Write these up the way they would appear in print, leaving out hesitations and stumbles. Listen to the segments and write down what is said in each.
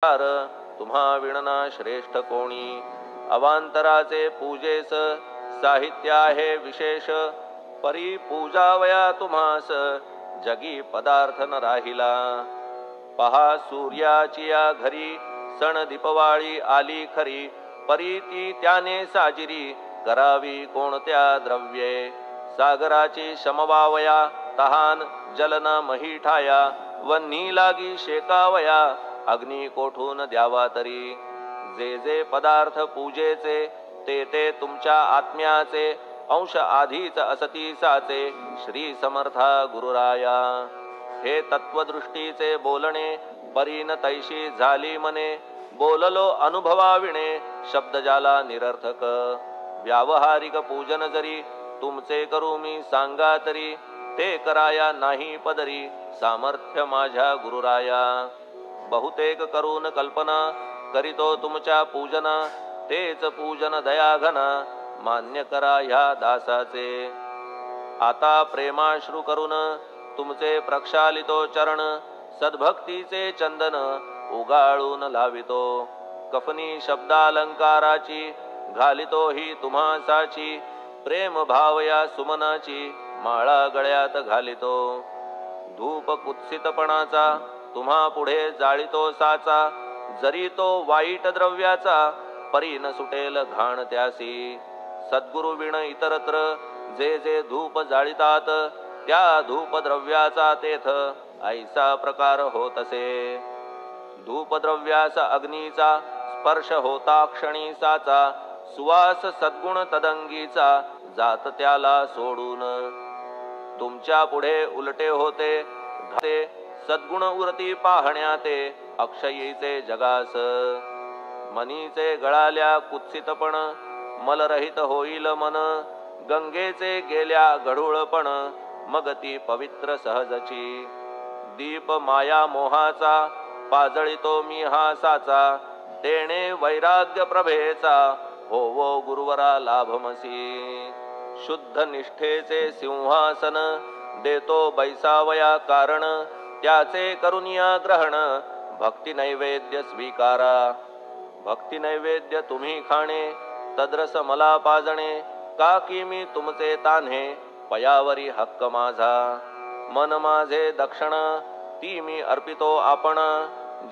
तुम्हा विणना श्रेष्ठ कोणी। अवांतराचे पूजेस साहित्य आहे विशेष, परी पूजावया तुम्हास जगी पदार्थ न राहिला। पहा सूर्याची या घरी सण दीपवाळी आली खरी, परी ती त्याने साजिरी करावी कोणत्या द्रव्ये। सागराची शमवावया तहान जलन मही ठाया, वन्ही लागी शेकावया अग्नी कोठून द्यावा तरी। जे जे पदार्थ पूजेचे ते ते तुमच्या आत्म्याचे, अंश आधीच असती साचे श्री समर्था गुरुराया। हे तत्वदृष्टीचे बोलणे परीन तैशी झाली मने, बोललो अनुभवाविणे शब्द जाला निरर्थक। व्यावहारिक पूजन जरी तुमचे करू मी सांगा तरी, ते कराया नाही पदरी सामर्थ्य माझ्या गुरुराया। बहुतेक करून कल्पना करीतो तुमच्या पूजना, तेच पूजन दयाघन मान्य करा ह्या दासाचे। आता प्रेमाश्रू करून तुमचे प्रक्षालितो चरण, सद्भक्तीचे चंदन उगाळून लावितो। कफनी शब्दालंकाराची घालितो ही तुम्हासाची, प्रेम भाव या सुमनाची माळा गळ्यात घालितो। धूप कुत्सितपणाचा तुम्हा पुढे जाळितो साचा, जरी तो वाईट द्रव्याचा परी न सुटेल घाण त्यासी। सद्गुरु विण इतरत्र जे जे धूप जाळितात, त्या धूप द्रव्याचा तेथ ऐसा प्रकार होतसे। धूप द्रव्यास अग्नीचा स्पर्श होता क्षणी साचा, सुवास सद्गुण तदंगीचा जात त्याला सोडून। तुमच्या पुढे उलटे होते घाते सद्गुण उरती पाहण्याते, अक्षयीचे जगास। मनीचे गळाल्या कुत्सितपण मलरहित होईल मन, गंगेचे गेल्या गढूळपण मग ती पवित्र सहजची। दीप माया मोहाचा पाजळितो मी हा साचा, तेणे वैराग्य प्रभेचा होवो गुरुवरा लाभमसी। शुद्ध निष्ठेचे सिंहासन देतो बैसावया कारण, त्याचे करुनिया ग्रहण भक्ती नैवेद्य स्वीकारा। भक्ती नैवेद्य तुम्ही खाणे तद्रस मला पाजणे, का की मी तुमचे तान्हे पयावरी हक्क माझा। मन माझे दक्षिण ती मी अर्पितो आपण,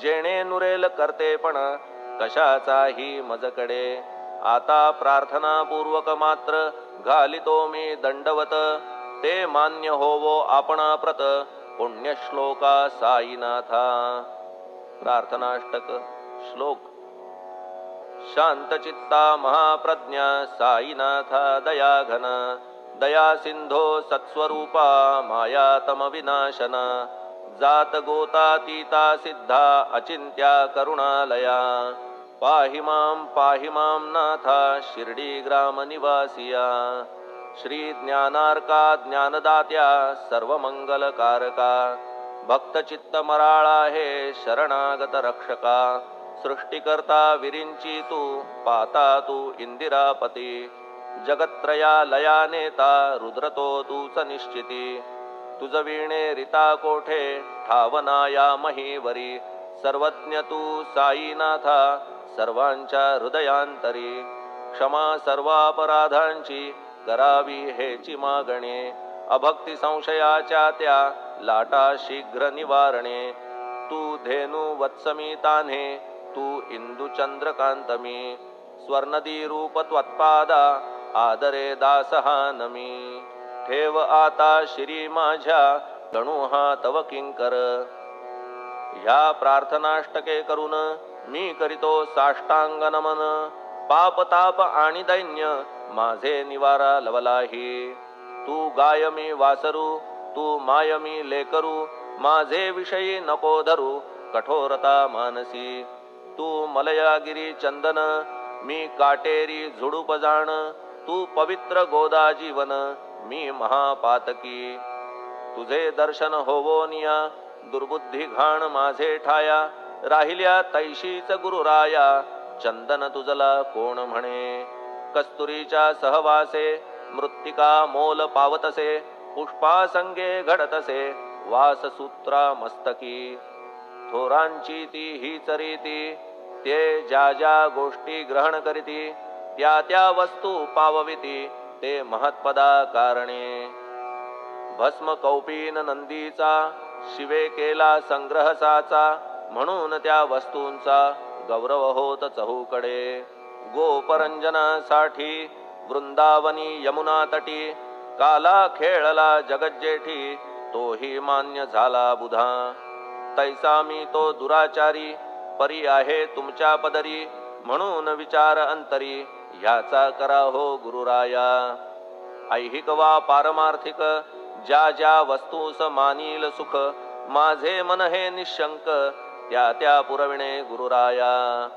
जेणे नुरेल करतेपण कशाचाही मजकडे। आता प्रार्थना पूर्वक मात्र घालितो मी दंडवत, ते मान्य होवो आपणा प्रत पुण्य श्लोका साईनाथा। प्रार्थनाष्टक श्लोक। शांतचित्ता महाप्रज्ञा साईनाथा दयाघन, दया सिंधो सत्स्वरूपा मायातम विनाशन। जात गोतातीता सिद्धा अचिंत्या करुणालया, पाहि मां नाथा शिर्डी ग्राम निवासिया। श्री ज्ञानार्का ज्ञानदात्या सर्वमंगलकारका, भक्तचित्त मराळा हे शरणागत रक्षका। सृष्टिकर्ता विरिंची तू पाता तू इंदिरापती, जगत्त्रया लया नेता रुद्रतो तूच निश्चिती। तुझ वीणे रिता कोठे ठावना या महीवरी, सर्वज्ञ तू साईनाथा सर्वांच्या हृदयांतरी। क्षमा सर्वापराधांची करावी हेची मागणे, अभक्ती संशयाच्या त्या लाटा शीघ्र निवारणे। तू धेनु वत्समी तान्हे तू इंदू चंद्रकांतमी, स्वर्णदी रूप त्वत्पादा आदरे दासहा नमी। ठेव आता शिरी माझ्या गणू हा तव किंकर, ह्या प्रार्थनाष्टके करून मी करीतो साष्टांग नमन। पाप ताप आणि दैन्य माझे निवारा लवलाही, तू गाय मी वासरू तू माय मी लेकरू। माझे विषयी नको धरू कठोरता मानसी, तू मलयागिरी चंदन मी काटेरी झुडूप जाण। तू पवित्र गोदा जीवन मी महापातकी, तुझे दर्शन होवोनिया दुर्बुद्धी घाण माझे ठाया। राहिल्या तैशीच गुरुराया चंदन तुझला कोण म्हणे। कस्तुरीच्या सहवासे मृत्तिका मोल पावतसे, पुष्पासंगे घडतसे वाससूत्रा मस्तकी। थोरांची ती हीच रीती ते ज्या ज्या गोष्टी ग्रहण करीती त्या त्या वस्तू पावविती ते महत्पदा कारणे. भस्म कौपीन नंदीचा शिवे केला संग्रह साचा म्हणून त्या वस्तूंचा गौरव होत चहूकडे. गोपरंजनासाठी वृंदावनी यमुना तटी काला खेळला जगज्जेठी तोही मान्य झाला बुधा. तैसा मी तो दुराचारी परी आहे तुमच्या पदरी म्हणून विचार अंतरी ह्याचा करा हो गुरुराया. ऐहिक वा पारमार्थिक ज्या ज्या वस्तूस मानील सुख माझे मन हे निशंक त्या त्या पुरविणे गुरुराया.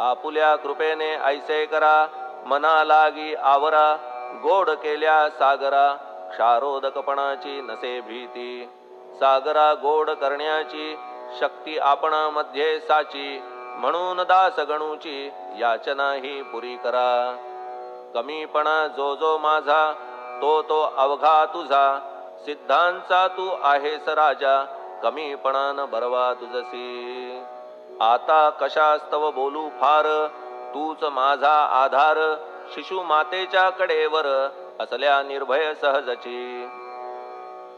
आपुल्या कृपेने ऐसे करा मना लागी आवरा गोड केल्या सागरा क्षारोदकपणाची नसे भीती. सागरा गोड करण्याची शक्ती आपणामध्ये साची म्हणून दासगणूची याचना ही पुरी करा. कमीपणा जो जो माझा तो तो अवघा तुझा सिद्धांचा तू आहेस राजा कमीपणान बरवा तुझसी. आता कशास्तव बोलू फार तूच माझा आधार शिशु मातेच्या कडेवर असल्या निर्भय सहजची.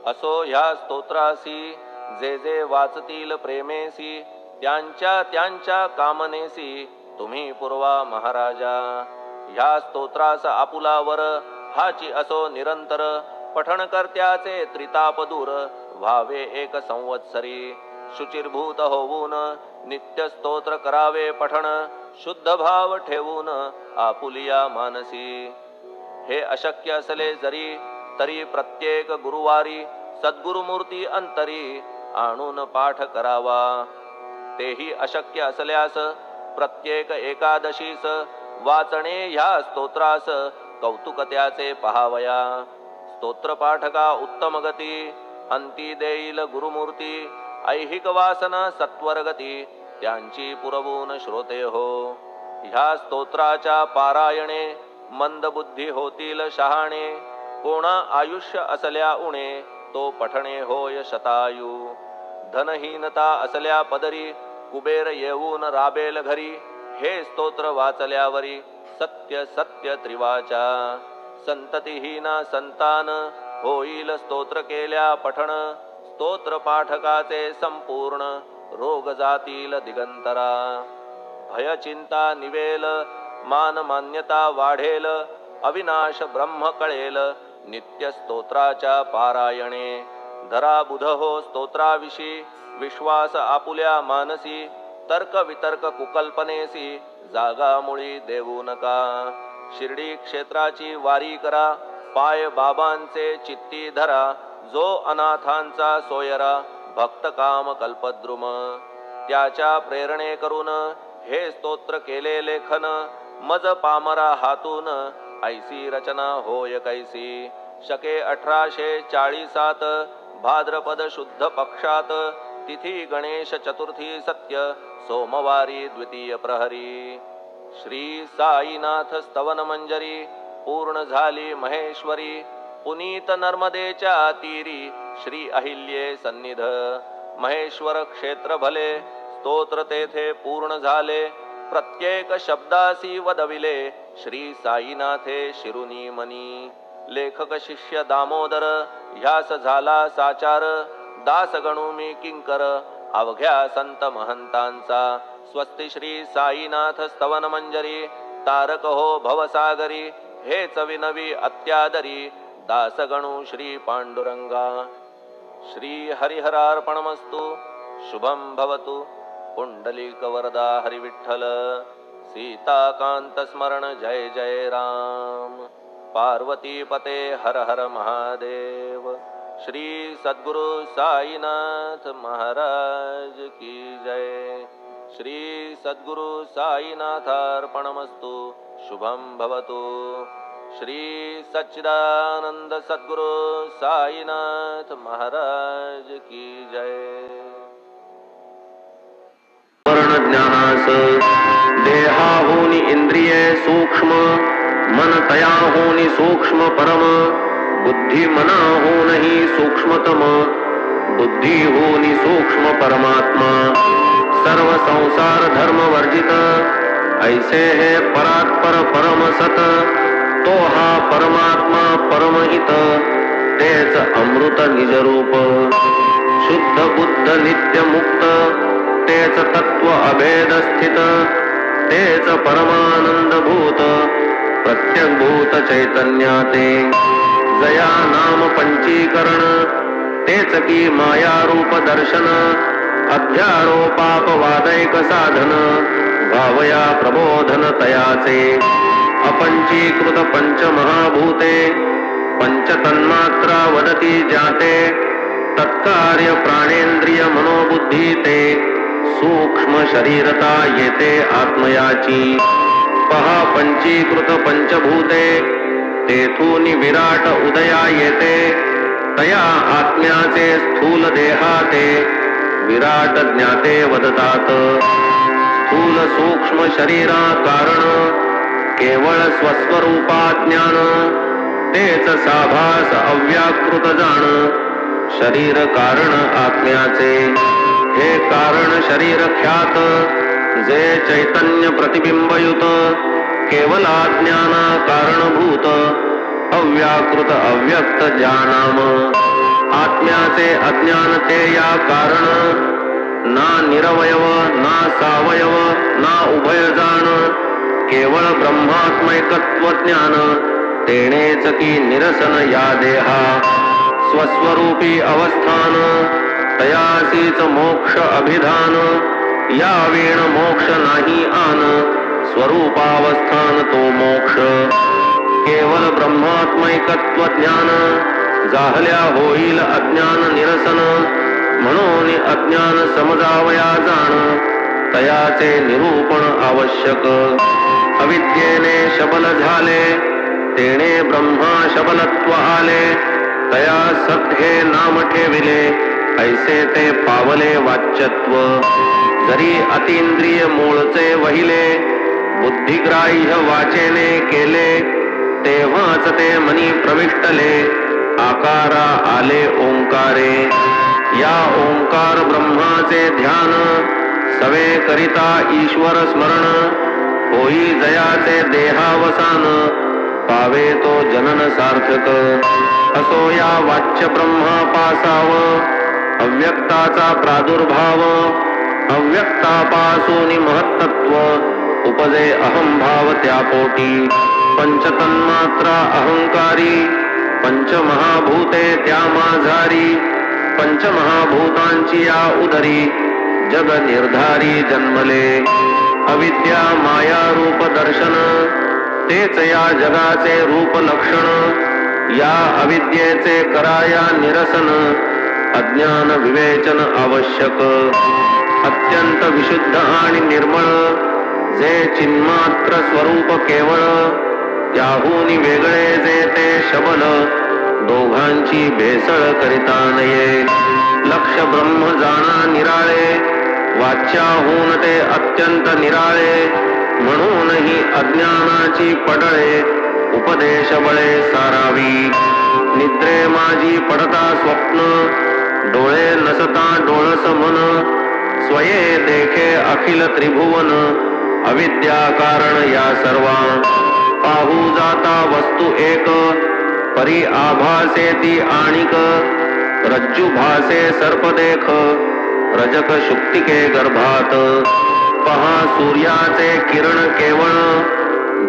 असो ह्या स्तोत्रासी जे जे वाचतील प्रेमेसी त्यांच्या त्यांच्या कामनेसी तुम्ही पुरवा महाराजा. ह्या स्तोत्रास आपुलावर हाची असो निरंतर पठण करत्याचे त्रिताप दूर व्हावे एक संवत्सरी. शुचिर्भूत होऊन नित्य स्तोत्र करावे पठण शुद्ध भाव ठेवून आपुलिया मानसी. हे अशक्य असले जरी तरी प्रत्येक गुरुवारी सद्गुरुमूर्ती अंतरी आणून पाठ करावा. तेही अशक्य असल्यास प्रत्येक एकादशीस वाचणे ह्या स्तोत्रास कौतुक त्याचे पहावया. स्तोत्रपाठका उत्तम गती अंती देईल गुरुमूर्ती. ऐहिक वासना सत्वरगती त्यांची पुरवून श्रोते हो. ह्या स्तोत्राच्या पारायणे मंदबुद्धी होतील शहाणे. कोणा आयुष्य असल्या उणे तो पठणे होय शतायू. धनहीनता असल्या पदरी कुबेर येऊन राबेल घरी. हे स्तोत्र वाचल्यावरी सत्य सत्य त्रिवाचा. संततिहीना संतान होईल स्तोत्र केल्या पठण. स्तोत्र पाठकाचे संपूर्ण रोग जातील दिगंतरा. भय चिंता निवेल मान मान्यता वाढेल. अविनाश ब्रह्म कळेल नित्य स्तोत्राच्या पारायणे. धरा बुध हो स्तोत्राविषयी विश्वास आपुल्या मानसी. तर्क वितर्क कुकल्पनेसी जागा मुळी देऊ नका. शिर्डी क्षेत्राची वारी करा पाय बाबांचे चित्ती धरा. जो अनाथांचा सोयरा भक्त काम कल्पद्रुम. त्याच्या प्रेरणे करून हे स्तोत्र केले लेखन. मज पामरा हातून ऐसी रचना होय कैसी. शके 1840 भाद्रपद शुद्ध पक्षात तिथी गणेश चतुर्थी सत्य सोमवारी द्वितीय प्रहरी. श्री साईनाथ स्तवन मंजरी पूर्ण झाली महेश्वरी. पुनीत नर्मदेच्या तीरी श्री अहिल्ये सन्निध. महेश्वर क्षेत्र भले स्तोत्र तेथे पूर्ण झाले. प्रत्येक शब्दासी वदविले श्री साईनाथे शिरुनी मनी. लेखक शिष्य दामोदर ह्यास झाला साचार. दास गणू मी किंकर अवघ्या संत महंतांचा. स्वस्ति श्री साईनाथ स्तवन मंजरी तारक हो भवसागरी. हेच विनवी अत्यादरी दासगणू श्री पांडुरंगा. श्री हरिहरार्पणमस्तु. शुभं भवतु. पुंडलिक वरदा हरि विठ्ठल. सीताकांत स्मरण जय जय राम. पार्वती पते हर हर महादेव. श्री सद्गुरु साईनाथ महाराज की जय. श्री सद्गुरु साईनाथार्पणमस्तु. शुभं भवतु. श्री सच्चिदानंद सद्गुरु साईनाथ महाराज की जय. वर्ण ज्ञानास देहाहूनि इंद्रिये सूक्ष्म. मन तयाहूनि सूक्ष्म परम. बुद्धी मनाहूनहि सूक्ष्मतम. बुद्धी होनी सूक्ष्म परमात्मा सर्व संसार धर्म वर्जित ऐसे हे परात्पर परम सत तो हा परमात्मा परमहित तेच अमृत निजरूप शुद्ध बुद्ध नित्य मुक्त तेच तत्व अभेद स्थित तेच परमानंद भूत प्रत्यक भूत चैतन्याते जया नाम पंचीकरण तेच की माया रूप दर्शन अध्यारोपाप वादैक साधन भावया प्रबोधन तयाचे अपंचीकृत पंच महाभूते पंच तन्मात्रा वदती जाते तत्कार्य प्राणेंद्रिय मनोबुद्धी ते सूक्ष्म शरीरता येते आत्मयाची पहा पंचीकृत पंचभूते तेथून विराट उदया येते तया आत्म्याचे स्थूल देहाते विराट ज्ञाते वदतात स्थूल सूक्ष्म शरीरा कारण केवळ स्वस्वरूपा ज्ञान तेच साभास अव्याकृत जाण शरीर कारण आत्म्याचे हे कारण शरीर ख्यात जे चैतन्य प्रतिबिंबयुत केवला ज्ञाना कारणभूत अव्याकृत अव्यक्त ज्ञानाम आत्म्याचे अज्ञान ते या कारण ना निरवयव ना सावयव ना उभयजान केवळ ब्रह्मात्मैकत्व ज्ञान तेणेच की निरसन या देहा स्वस्वरूपी अवस्थान तयासीच मोक्ष अभिधान या वेण मोक्ष नाही आन स्वरूपावस्थान तो मोक्ष केवळ ब्रह्मात्मैकत्व ज्ञान जाहल्या होईल अज्ञान निरसन म्हणून अज्ञान समजावया जाण तयाचे निरूपण आवश्यक अविद्येने शबल झाले तेणे ब्रह्मा शबलत्व आले तया सत हे नाम ठेविले ऐसे ते पावले वाच्यत्व जरी अतींद्रिय मूळचे वहिले बुद्धिग्राह्य वाचेने केले तेव्हाच ते मनी प्रविष्टले आकारा आले ओंकारे या ओंकार ब्रह्माचे ध्यान सवे करिता ईश्वर स्मरण होई जयाचे देहावसान पावे तो जनन सार्थक असो या वाच्य ब्रह्मा पासाव अव्यक्ताचा प्रादुर्भाव अव्यक्तापासून महत्तत्व उपजे अहंभाव त्या पोटी पंचतन्मात्रा अहंकारी पंचमहाभूते त्या माझारी पंचमहाभूतांची या उदरी जग निर्धारी जन्मले अविद्या माया रूप दर्शन तेच या जगाचे रूप लक्षण या अविद्येचे कराया निरसन अज्ञान विवेचन आवश्यक अत्यंत विशुद्ध आणि निर्मळ जे चिन्मात्र स्वरूप केवळ त्याहून वेगळे जे ते शबल दोघांची भेसळ करिता नये लक्ष ब्रह्म जाणा निराळे वाच्याहून ते अत्यंत निराळे म्हणूनही अज्ञानाची पडळे उपदेश बळे सारावी निद्रे माझी पडता स्वप्न डोळे नसता डोळस मन स्वये देखे अखिल त्रिभुवन अविद्या कारण या सर्वा पाहू जाता वस्तू एक परी आभासे ती आणिक रज्जू भासे सर्प देख रजक शुक्तिके गर्भात पहा सूर्याचे किरण केवळ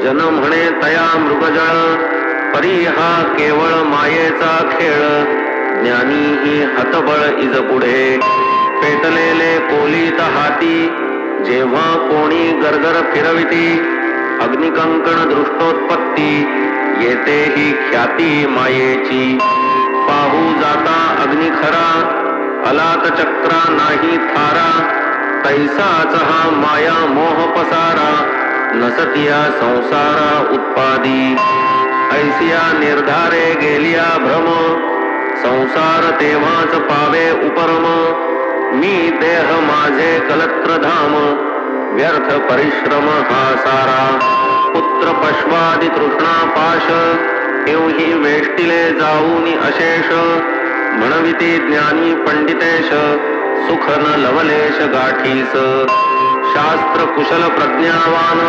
जन म्हणे तया मृगजळ परी हा केवळ मायेचा खेळ ज्ञानी ही हतबळ इज पुढे पेटलेले कोलीत हाती जेव्हा कोणी गरगर फिरविती अग्निकंकण दृष्टोत्पत्ती येते ही ख्याती मायेची पाहू जाता अग्नि खरा अलात चक्रा नाही थारा तैसाच हा माया मोह पसारा नसतिया संसारा उत्पादी ऐसिया निर्धारे गेलिया भ्रम संसार तेव्हाच पावे उपरम मी देह माझे कलत्रधाम व्यर्थ परिश्रम हा सारा पुत्र पश्वादी तृष्णा पाश एवही वेष्टिले जाऊनी अशेष म्हणविती ज्ञानी पंडितेश सुख न लवलेश गाठीस शास्त्र कुशल प्रज्ञावान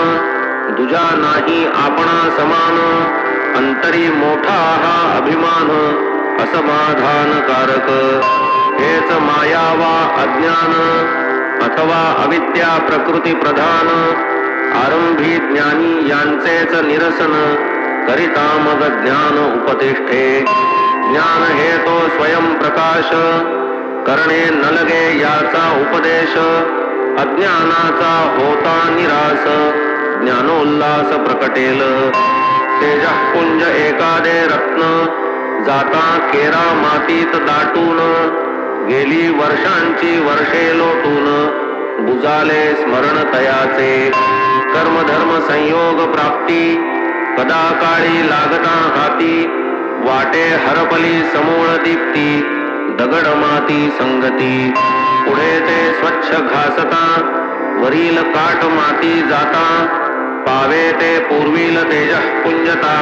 दुजा नाही आपणा समान अंतरी मोठा हा अभिमान असमाधानकारक हेच माया वा अज्ञान अथवा अविद्या प्रकृती प्रधान आरंभी ज्ञानी यांचेच निरसन करिता मग ज्ञान उपतिष्ठे ज्ञान हे तो स्वयं प्रकाश करणे न लगे याचा उपदेश अज्ञानाचा होता निरास ज्ञानोल्लास प्रकटेल तेजः पुंज एकादे रत्न जाता केरा मातीत दाटून गेली वर्षांची वर्षे लोटून बुजाले स्मरण तयाचे कर्मधर्म संयोग प्राप्ती कदा काळी लागता हाती वाटे हरपली समूळ दीप्ती दगड माती संगती पुढे ते स्वच्छ घासता वरील काट माती जाता पावे ते पूर्वील तेजः पुंजता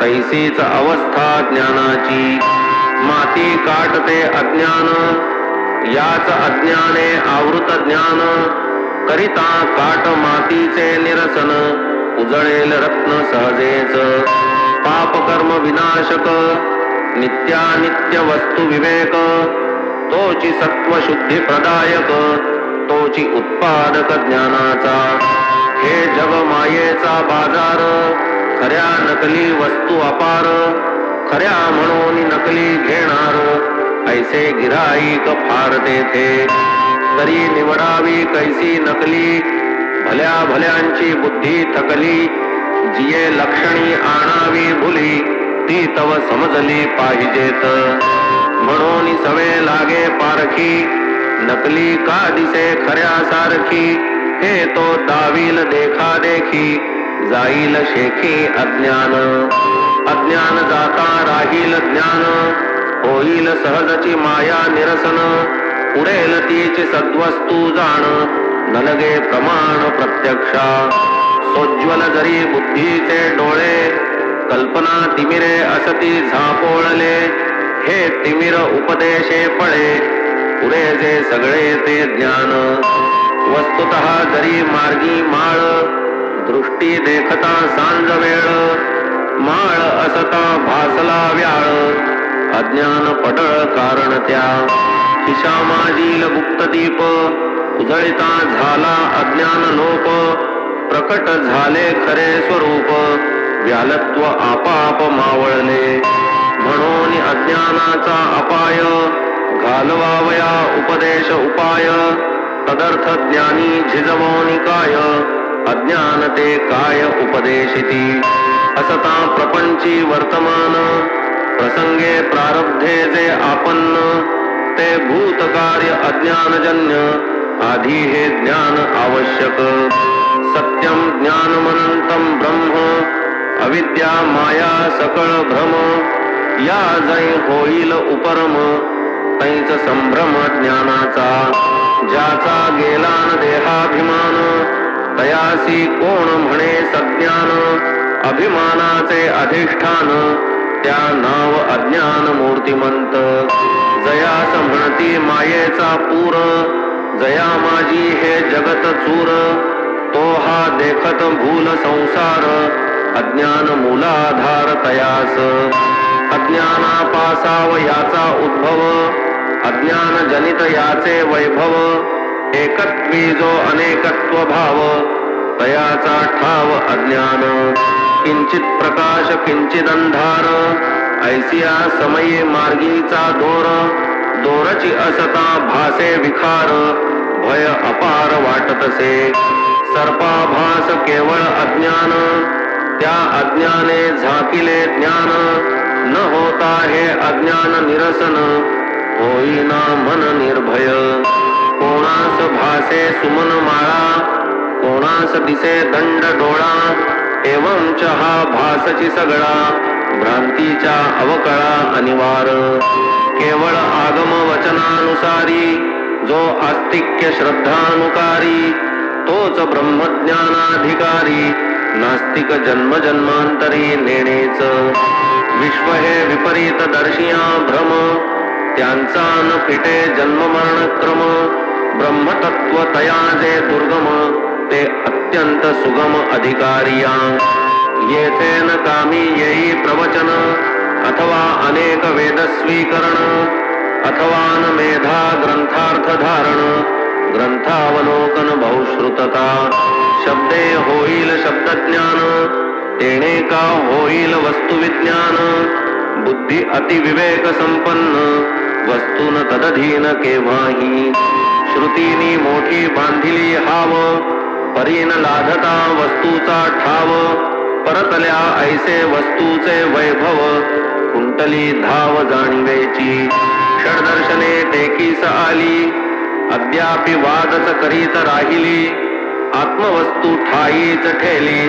तैसीच अवस्था ज्ञानाची माती काटते अज्ञान याच अज्ञाने आवृत ज्ञान करिता काट मातीचे निरसन उजळेल रत्न सहजेच पाप कर्म विनाशक नित्यानित्य वस्तू विवेक तोची सत्व शुद्धी प्रदायक तोची उत्पादक ज्ञानाचा हे जग मायेचा बाजार खऱ्या नकली वस्तू अपार खऱ्या म्हणून नकली घेणार ऐसे गिराईक फार तेथे तरी निवडावी कैसी नकली भल्या भल्यांची बुद्धी थकली जिये लक्षणी आणावी भुली ती तव समजली पाहिजेत म्हणून सवे लागे पारखी नकली का दिसे खऱ्यासारखी हे तो दावील देखा देखी जाईल शेखी अज्ञान अज्ञान जाता राहील ज्ञान होईल सहजची माया निरसन उडेल तीची सद्वस्तू जाण न लगे प्रमाण प्रत्यक्षा सोज्वल जरी बुद्धीचे डोळे कल्पना तिमिरे असती झापोळले हे तिमिर उपदेशे पळे पुढे जे सगळे ते ज्ञान वस्तुतः जरी मार्गी माळ दृष्टी देखता सांज वेळ माळ असता भासला व्याळ अज्ञान पडळ कारण त्या खिशा माजील गुप्त दीप उजळिता झाला अज्ञान लोप प्रकट झाले खरे स्वरूप व्यालत्व आपाप मावळले म्हणून अज्ञानाचा अपाय घालवावया उपदेश उपाय तदर्थ ज्ञानी झिजवोनी काय अज्ञान ते काय उपदेशिती असता प्रपंची वर्तमान प्रसंगे प्रारब्धे जे आपन्न ते भूतकार्य अज्ञानजन्य आधी हे ज्ञान आवश्यक सत्यम ज्ञानमनंतम ब्रह्म अविद्या माया सकळ भ्रम या जै होईल उपरम तैच संभ्रम ज्ञानाचा ज्याचा गेला न देहाभिमान तयासी कोण म्हणे सज्ञान अभिमानाचे अधिष्ठान त्या नाव अज्ञान मूर्तिमंत जयास म्हणती मायेचा पूर जया माझी हे जगत चूर तो हा देखत भूल संसार अज्ञान मूलाधार तयास अज्ञानापासाव याचा उद्भव अज्ञान जनित याचे वैभव एकत्वी जो अनेकत्व भाव तयाचा ठाव अज्ञान किंचित प्रकाश किंचित अंधार ऐसिया समये मार्गीचा दोर दोरची असता भासे विखार भय अपार वाटतसे सर्पाभास केवळ अज्ञान त्या अज्ञाने झाकिले ज्ञान न होता हे अज्ञान निरसन होईना मन निर्भय कोणास भासे सुमन माळा कोणास दिसे दंड डोळा एवं हा भासची सगळा भ्रांतीच्या अवकळा अनिवार केवळ आगम वचनानुसारी जो आस्तिक्य श्रद्धानुकारी तोच ब्रह्मज्ञानाधिकारी नास्तिक जन्मजन्मांतरी नेणेच विश्व हे विपरीत दर्शिया भ्रम त्यांचा न फिटे जन्म मरण क्रम ब्रह्मतत्व तया जे दुर्गम ते अत्यंत सुगम अधिकारिया येथे न कामी येई प्रवचन अथवा अनेक वेद स्वीकरण अथवा न मेधा ग्रंथार्थ धारण ग्रंथावलोकन बहुश्रुतता शब्दे होईल शब्दज्ञान तेणे का होईल वस्तुविज्ञान बुद्धी अतिविवेक संपन्न वस्तून तदधीन केव्हाही श्रुतीनी मोठी बांधिली हाव परीन लाधता वस्तूचा ठाव परतल्या ऐसे वस्तूचे वैभव कुंटली धाव जाणीवेची षडदर्शने टेकीस आली अद्यापि वादच करीत राहिली आत्मवस्तू ठाईच ठेली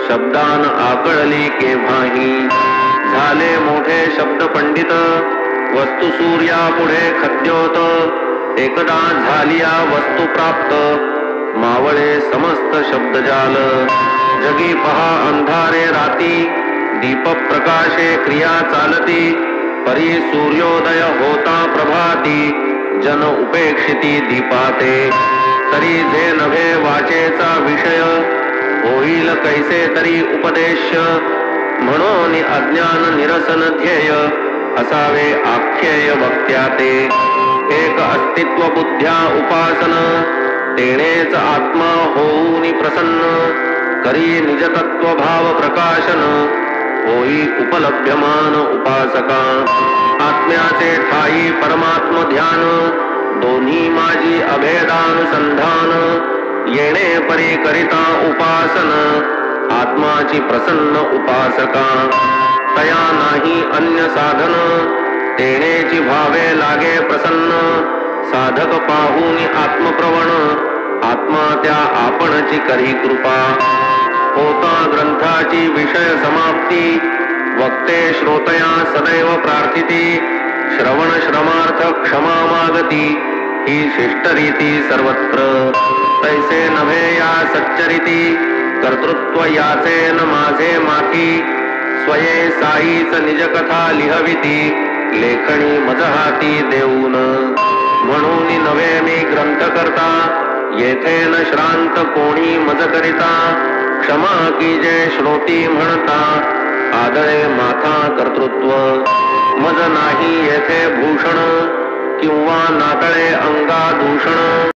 शब्दान आकळली केव्हाही झाले मोठे शब्द पंडित वस्तू सूर्या पुढे खद्योत एकदा झालिया वस्तू प्राप्त मावळे समस्त शब्दजाल जगी पहा अंधारे राती दीप प्रकाशे क्रिया चालती परी सूर्योदय होता प्रभाती जन उपेक्षिती दीपाते तरी जे नव्हे वाचेचा विषय होईल कैसे तरी उपदेश म्हणून अज्ञान निरसन ध्येय असावे आख्येय वक्त्याते एक अस्तित्व बुद्ध्या उपासन तेणेच आत्मा होऊनी प्रसन्न करी निजतत्व भाव प्रकाशन होई उपलभ्यमान उपासका आत्म्याचे ठाई परमात्म ध्यान दोन्ही माझी अभेदानुसंधान येणे परी करिता उपासन आत्माची प्रसन्न उपासका तया नाही अन्य साधन तेणेची भावे लागे प्रसन्न साधक पाहून आत्मप्रवण आत्मा त्या आपणची करी कृपा होता ग्रंथाची विषय समाप्ती वक्ते श्रोतया सदैव प्रार्थिती श्रवण श्रमार्थ क्षमा मागती ही शिष्टरीती सर्वत्र तैसे नव्हे या सच्चरिती कर्तृत्व याचे न माझे माथी स्वये साईच निज कथा लिहविती लेखणी मज हाती देऊन म्हणून नव्हे मी ग्रंथ करता येथे न श्रांत कोणी मज करिता क्षमा की जे श्रोती म्हणता आदळे माथा कर्तृत्व मज नाही येथे भूषण किंवा नातळे अंगा दूषण